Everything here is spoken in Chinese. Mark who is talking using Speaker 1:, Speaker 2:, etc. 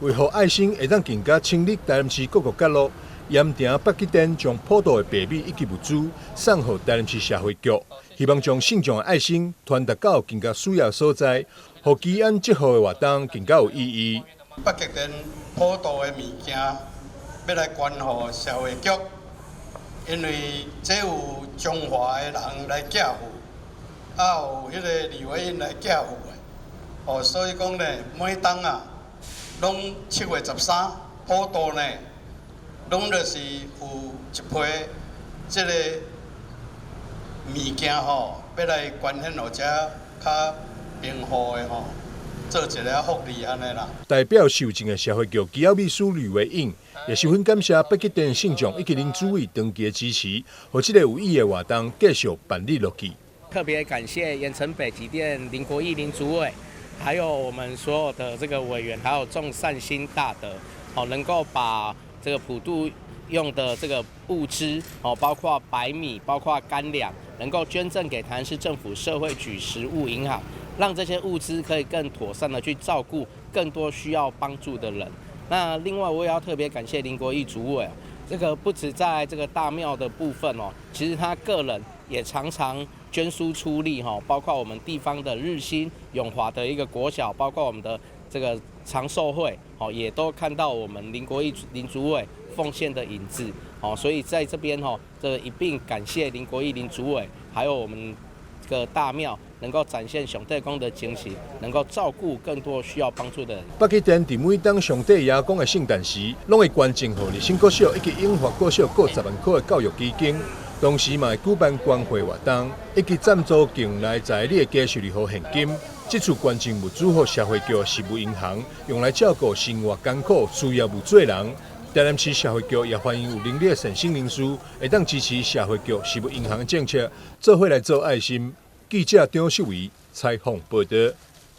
Speaker 1: 为何爱心会当更加清理台南市各个角落，盐埕北极点将普渡的白米以及物资送予台南市社会局，希望将圣将的爱心传达到更加需要所在，互基安节号的活动更加有意义。
Speaker 2: 北极点普渡的物件要来捐予社会局，因为这有中华的人来寄付，有迄个立委因来寄付的，所以讲呢，每当拢7月13普渡呢，拢就是有一批这个物件要来捐献予这较贫户的做一个福利安尼啦。
Speaker 1: 代表受赠的社会局基要秘书吕维应也十分感谢北极点圣将以及林主委长期的支持，和这个有意义的活动继续办理落去。
Speaker 3: 特别感谢盐城北极店林国义林主委，还有我们所有的这个委员，还有众善心大德，能够把这个普渡用的这个物资，包括白米，包括干粮，能够捐赠给台南市政府社会局食物银行，让这些物资可以更妥善的去照顾更多需要帮助的人。那另外我也要特别感谢林国义主委，这个不止在这个大庙的部分其实他个人也常常捐书出力包括我们地方的日新、永华的一个国小，包括我们的这个长寿会也都看到我们林国义林主委奉献的影子所以在这边这一并感谢林国义林主委，还有我们这个大庙能够展现上帝公的精神，能够照顾更多需要帮助的人。
Speaker 1: 北极点伫每当上帝爷公的圣诞时，拢会捐赠予立新国小以及永华国小各10万块的教育基金，同时嘛会举办捐会活动，以及赞助境内在地的家属号现金。这次捐赠物资予社会局食物银行，用来照顾生活艰苦、需要物资的人。台南市社会局也欢迎有能力的善心人士，会当支持社会局食物银行的政策，做伙来做爱心。记者张秀维采访报道。